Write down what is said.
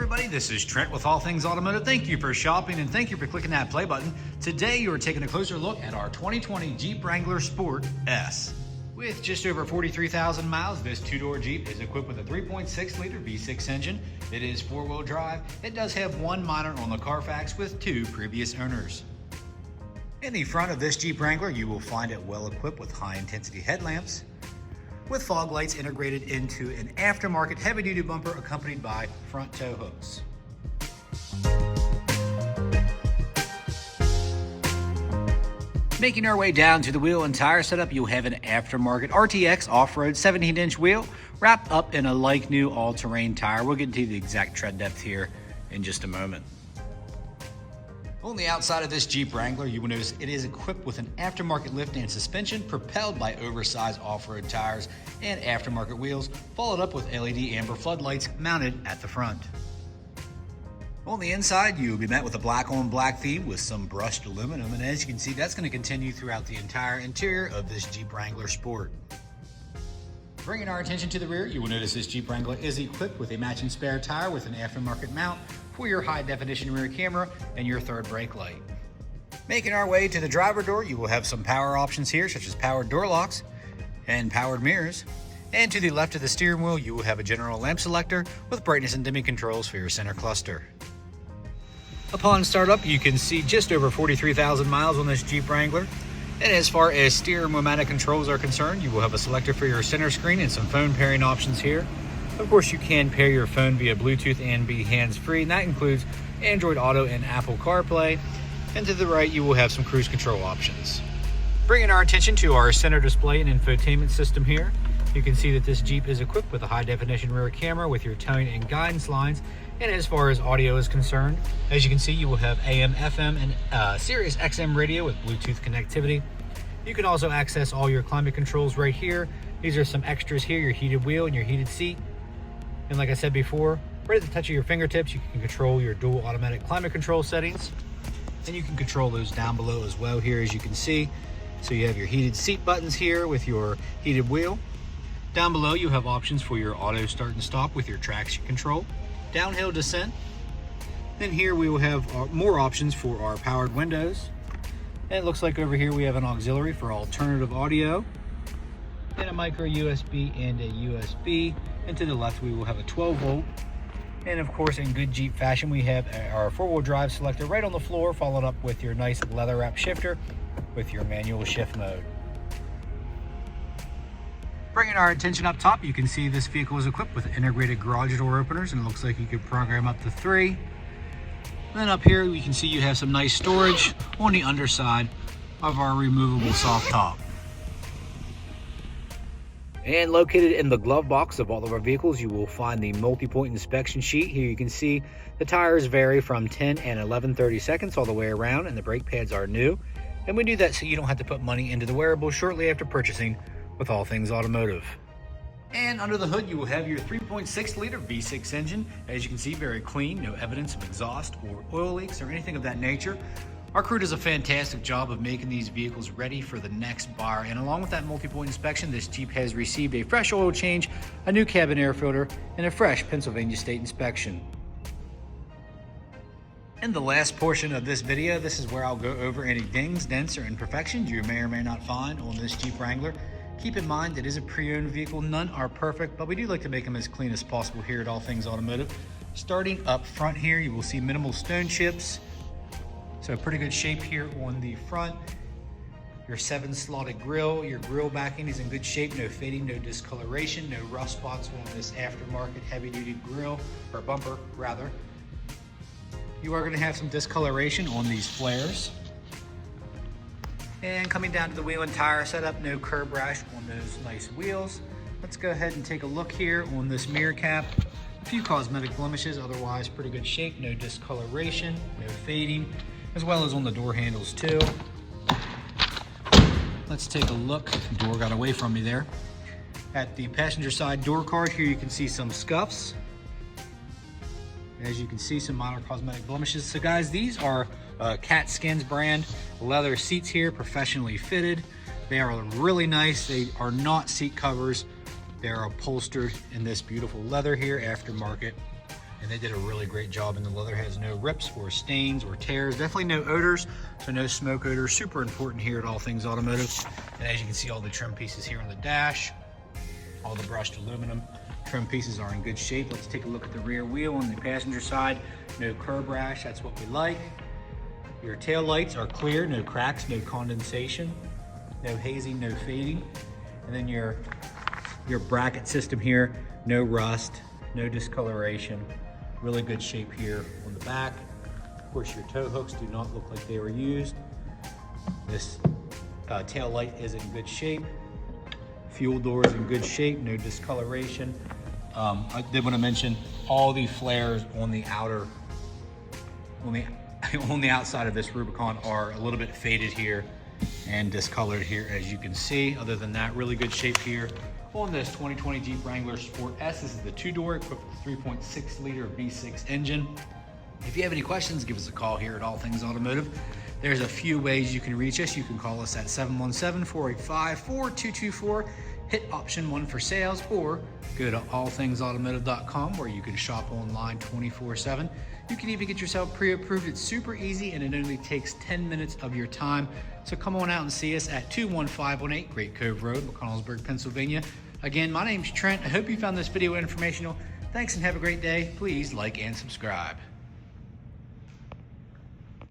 Everybody, this is Trent with All Things Automotive. Thank you for shopping and thank you for clicking that play button. Today you are taking a closer look at our 2020 Jeep Wrangler Sport S. With just over 43,000 miles, this two-door Jeep is equipped with a 3.6-liter V6 engine. It is four-wheel drive. It does have one minor on the Carfax with two previous owners. In the front of this Jeep Wrangler, you will find it well equipped with high-intensity headlamps, with fog lights integrated into an aftermarket heavy-duty bumper accompanied by front tow hooks. Making our way down to the wheel and tire setup, you'll have an aftermarket RTX off-road 17-inch wheel wrapped up in a like-new all-terrain tire. We'll get into the exact tread depth here in just a moment. On the outside of this Jeep Wrangler, you will notice it is equipped with an aftermarket lift and suspension propelled by oversized off-road tires and aftermarket wheels, followed up with LED amber floodlights mounted at the front. On the inside, you will be met with a black-on-black theme with some brushed aluminum, and as you can see, that's going to continue throughout the entire interior of this Jeep Wrangler Sport. Bringing our attention to the rear, you will notice this Jeep Wrangler is equipped with a matching spare tire with an aftermarket mount for your high-definition rear camera and your third brake light. Making our way to the driver door, you will have some power options here, such as powered door locks and powered mirrors. And to the left of the steering wheel, you will have a general lamp selector with brightness and dimming controls for your center cluster. Upon startup, you can see just over 43,000 miles on this Jeep Wrangler. And as far as steering wheel-mounted controls are concerned, you will have a selector for your center screen and some phone pairing options here. Of course, you can pair your phone via Bluetooth and be hands-free, and that includes Android Auto and Apple CarPlay. And to the right, you will have some cruise control options. Bringing our attention to our center display and infotainment system here, you can see that this Jeep is equipped with a high-definition rear camera with your towing and guidance lines. And as far as audio is concerned, as you can see, you will have AM, FM, and Sirius XM radio with Bluetooth connectivity. You can also access all your climate controls right here. These are some extras here, your heated wheel and your heated seat. And like I said before, right at the touch of your fingertips, you can control your dual automatic climate control settings. And you can control those down below as well here, as you can see. So you have your heated seat buttons here with your heated wheel. Down below, you have options for your auto start and stop with your traction control, downhill descent. Then here we will have more options for our powered windows. And it looks like over here we have an auxiliary for alternative audio, and a micro USB and a USB. And to the left we will have a 12 volt. And of course, in good Jeep fashion, we have our four-wheel drive selector right on the floor, followed up with your nice leather wrap shifter with your manual shift mode. Bringing our attention up top, you can see this vehicle is equipped with integrated garage door openers, and it looks like you could program up to 3. Then up here, you can see you have some nice storage on the underside of our removable soft top. And located in the glove box of all of our vehicles, you will find the multi-point inspection sheet. Here you can see the tires vary from 10 and 11/32 all the way around, and the brake pads are new. And we do that so you don't have to put money into the wearable shortly after purchasing with All Things Automotive. And under the hood, you will have your 3.6-liter V6 engine. As you can see, very clean, no evidence of exhaust or oil leaks or anything of that nature. Our crew does a fantastic job of making these vehicles ready for the next buyer. And along with that multi-point inspection, this Jeep has received a fresh oil change, a new cabin air filter, and a fresh Pennsylvania State inspection. In the last portion of this video, this is where I'll go over any dings, dents, or imperfections you may or may not find on this Jeep Wrangler. Keep in mind, it is a pre-owned vehicle. None are perfect, but we do like to make them as clean as possible here at All Things Automotive. Starting up front here, you will see minimal stone chips. So pretty good shape here on the front. Your 7-slotted grille, your grille backing is in good shape. No fading, no discoloration, no rust spots on this aftermarket heavy-duty grille, or bumper rather. You are going to have some discoloration on these flares. And coming down to the wheel and tire setup, no curb rash on those nice wheels. Let's go ahead and take a look here on this mirror cap. A few cosmetic blemishes, otherwise pretty good shape, no discoloration, no fading, as well as on the door handles too. Let's take a look. The door got away from me there. At the passenger side door card here, you can see some scuffs. As you can see, some minor cosmetic blemishes. So guys, these are Katzin Brand Leather Seats here, professionally fitted. They are really nice. They are not seat covers. They are upholstered in this beautiful leather here, aftermarket And they did a really great job, and the leather has no rips or stains or tears. Definitely no odors, so no smoke odors. Super important here at All Things Automotive. And as you can see, all the trim pieces here on the dash, all the brushed aluminum trim pieces are in good shape. Let's take a look at the rear wheel on the passenger side. No curb rash, that's what we like. Your tail lights are clear, no cracks, no condensation, no hazing, no fading. And then your bracket system here, no rust, no discoloration. Really good shape here on the back. Of course, your tow hooks do not look like they were used. This tail light is in good shape. Fuel door is in good shape, no discoloration. I did want to mention all the flares on the on the outside of this Rubicon are a little bit faded here and discolored here, as you can see. Other than that, really good shape here on this 2020 Jeep Wrangler Sport S. This is the two-door equipped with 3.6 liter V6 engine. If you have any questions, give us a call here at All Things Automotive. There's a few ways you can reach us. You can call us at 717-485-4224, hit option 1 for sales, or go to allthingsautomotive.com where you can shop online 24/7. You can even get yourself pre-approved. It's super easy, and it only takes 10 minutes of your time. So come on out and see us at 21518 Great Cove Road, McConnellsburg, Pennsylvania. Again, my name's Trent. I hope you found this video informational. Thanks and have a great day. Please like and subscribe.